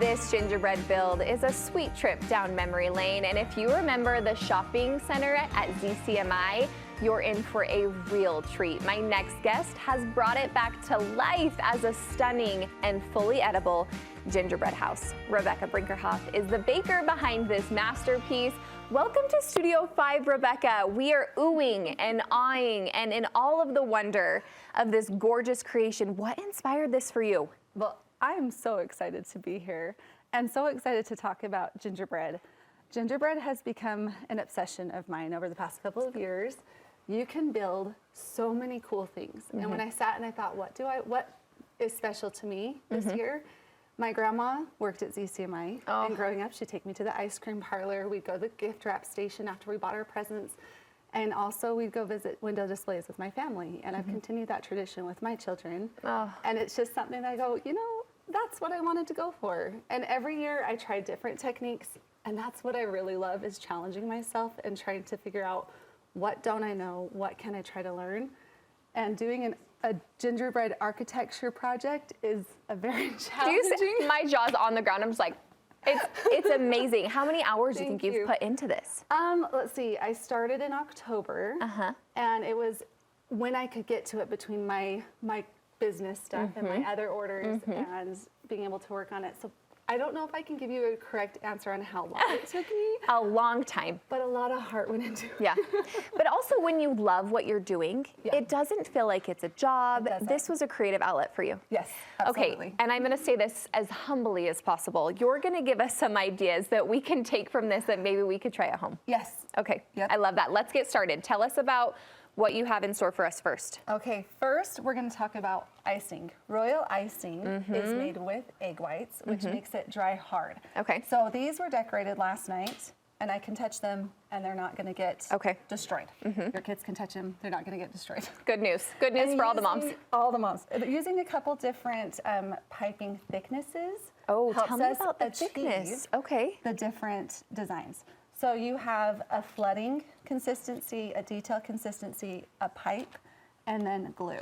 This gingerbread build is a sweet trip down memory lane, and if you remember the shopping center at ZCMI, you're in for a real treat. My next guest has brought it back to life as a stunning and fully edible gingerbread house. Rebekah Brinkerhoff is the baker behind this masterpiece. Welcome to Studio 5, Rebekah. We are oohing and awing and in all of the wonder of this gorgeous creation. What inspired this for you? Well, I am so excited to be here and so excited to talk about gingerbread. Gingerbread has become an obsession of mine over the past couple of years. You can build so many cool things. And when I sat and I thought, what is special to me this year? My grandma worked at ZCMI, and growing up, she'd take me to the ice cream parlor. We'd go to the gift wrap station after we bought our presents. And also we'd go visit window displays with my family. And I've continued that tradition with my children. And it's just something that I go, you know, that's what I wanted to go for. And every year I try different techniques. And that's what I really love, is challenging myself and trying to figure out, what don't I know? What can I try to learn? And doing a gingerbread architecture project is a very challenging. My jaw's on the ground. I'm just like, it's amazing. How many hours do you think you've put into this? Let's see. I started in October, and it was when I could get to it between my business stuff and my other orders and being able to work on it. So I don't know if I can give you a correct answer on how long it took me. A long time. But a lot of heart went into it. Yeah. But also when you love what you're doing, it doesn't feel like it's a job. This was a creative outlet for you. Yes, absolutely. Okay, and I'm going to say this as humbly as possible. You're going to give us some ideas that we can take from this that maybe we could try at home. Yes. Okay, I love that. Let's get started. Tell us about what you have in store for us first. Okay, first we're going to talk about icing. Royal icing is made with egg whites, which makes it dry hard. Okay. So these were decorated last night, and I can touch them and they're not going to get destroyed. Your kids can touch them, they're not going to get destroyed. Good news. Good news for all the moms. All the moms. Using a couple different piping thicknesses tell me about the thickness. Okay. The different designs. So you have a flooding consistency, a detail consistency, a pipe, and then glue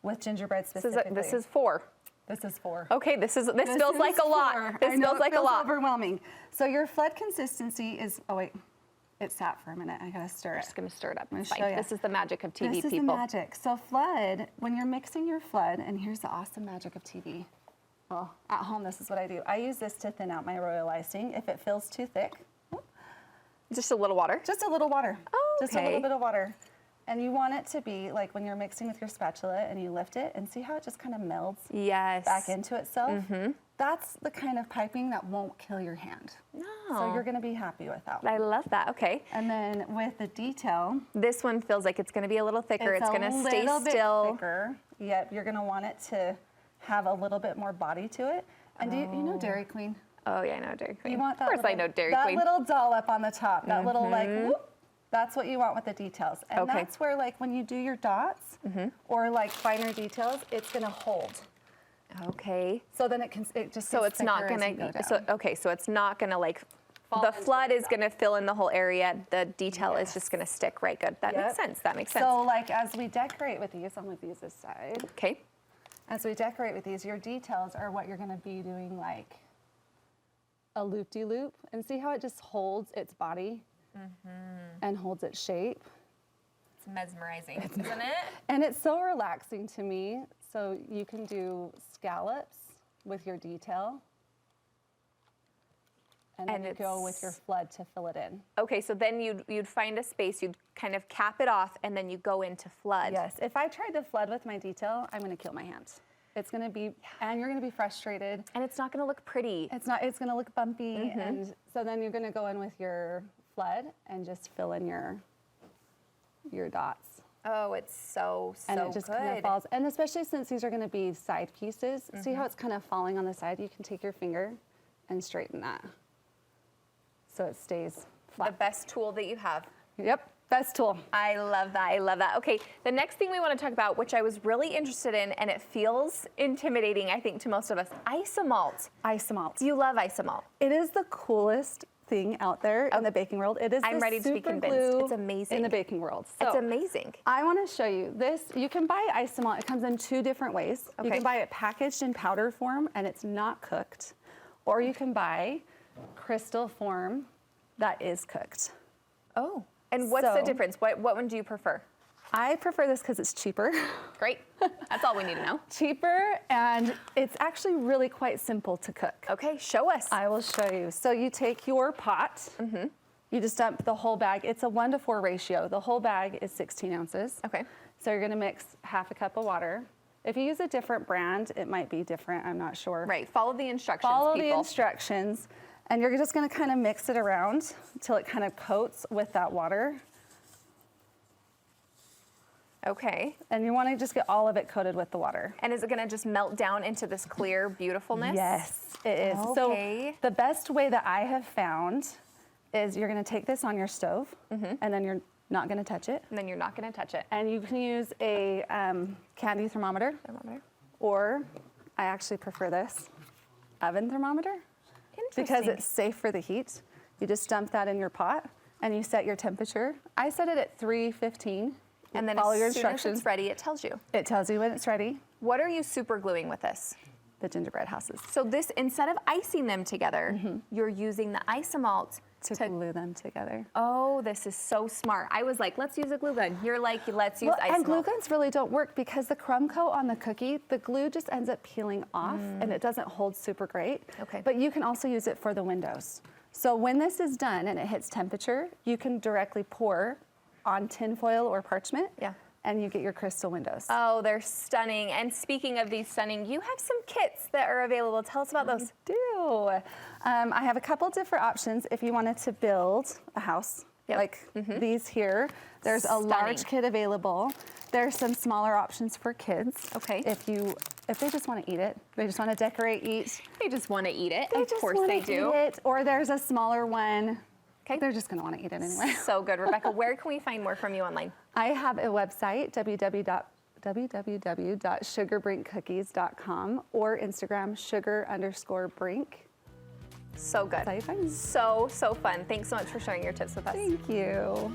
with gingerbread specifically. This is 4. This is 4. Okay, this feels like a lot. This feels like a lot. Overwhelming. So your flood consistency is, it sat for a minute. I gotta stir it. I'm just gonna stir it up. It's fine. This is the magic of TV, people. This is the magic. So flood, when you're mixing your flood, and here's the awesome magic of TV. Well, at home, this is what I do. I use this to thin out my royal icing. If it feels too thick, just a little water? Just a little water. Oh, Just a little bit of water. And you want it to be like when you're mixing with your spatula and you lift it and see how it just kind of melds back into itself? That's the kind of piping that won't kill your hand. No. So you're gonna be happy with that one. I love that, okay. And then with the detail. This one feels like it's gonna be a little thicker. It's gonna stay still. A little bit thicker. Yep, you're gonna want it to have a little bit more body to it. And do you know Dairy Queen? Oh yeah, I know Dairy Queen. You want that of course I know Dairy Queen. That little dollop on the top, that little like, whoop, that's what you want with the details. And that's where like when you do your dots or like finer details, it's gonna hold. Okay. So then it just so it's not gonna, so it's not gonna like, the flood is gonna fill in the whole area. The detail is just gonna stick right good. That makes sense, that makes sense. So like as we decorate with these, I'm gonna use this side. Okay. As we decorate with these, your details are what you're gonna be doing like a loop-de-loop, and see how it just holds its body and holds its shape. It's mesmerizing, isn't it? And it's so relaxing to me. So you can do scallops with your detail, and then you go with your flood to fill it in. Okay, so then you'd find a space, you'd kind of cap it off, and then you go into flood. Yes, if I tried to flood with my detail, I'm gonna kill my hands. It's gonna be, and you're gonna be frustrated. And it's not gonna look pretty. It's not, it's gonna look bumpy. And so then you're gonna go in with your flood and just fill in your dots. Oh, it's so and it just kind of falls. And especially since these are gonna be side pieces, see how it's kind of falling on the side? You can take your finger and straighten that so it stays flat. The best tool that you have. Yep. Best tool. I love that, I love that. Okay, the next thing we want to talk about, which I was really interested in, and it feels intimidating, I think, to most of us, isomalt. Isomalt. You love isomalt. It is the coolest thing out there in the baking world. It is I'm ready to be convinced. It's amazing. In the baking world. So it's amazing. I want to show you this. You can buy isomalt. It comes in 2 different ways. You can buy it packaged in powder form and it's not cooked. or you can buy crystal form that is cooked. Oh, and what's the difference? What one do you prefer? I prefer this because it's cheaper. Great. That's all we need to know. Cheaper, and it's actually really quite simple to cook. Okay, show us. I will show you. So you take your pot, you just dump the whole bag. It's a 1-to-4 ratio. The whole bag is 16 ounces. Okay. So you're gonna mix half a cup of water. If you use a different brand, it might be different, I'm not sure. Right, follow the instructions, Follow people. the instructions, and you're just gonna kind of mix it around till it kind of coats with that water. Okay. And you want to just get all of it coated with the water. And is it going to just melt down into this clear beautifulness? Yes, it is. Okay. So the best way that I have found is you're going to take this on your stove, and then you're not going to touch it. And then you're not going to touch it. And you can use a candy thermometer, or I actually prefer this, oven thermometer. Interesting. Because it's safe for the heat. You just dump that in your pot, and you set your temperature. I set it at 315. And then follow your as soon instructions. as it's ready, it tells you. It tells you when it's ready. What are you super gluing with this? The gingerbread houses. So this, instead of icing them together, you're using the isomalt To glue them together. Oh, this is so smart. I was like, let's use a glue gun. You're like, let's use isomalt. And glue guns really don't work because the crumb coat on the cookie, the glue just ends up peeling off and it doesn't hold super great. Okay. But you can also use it for the windows. So when this is done and it hits temperature, you can directly pour on tin foil or parchment. Yeah. And you get your crystal windows. Oh, they're stunning. And speaking of these stunning, you have some kits that are available. Tell us about those. I do. I have a couple different options if you wanted to build a house. Yep. Like these here. There's a large kit available. There's some smaller options for kids. Okay. If they just want to eat it, they just want to decorate, eat. They just want to eat it. They Of just course wanna they do. Eat it. Or there's a smaller one. Okay. They're just going to want to eat it anyway. So good. Rebekah, where can we find more from you online? I have a website, www.sugarbrinkcookies.com, or Instagram, sugar_brink. So good. That's how you find me. So fun. Thanks so much for sharing your tips with us. Thank you.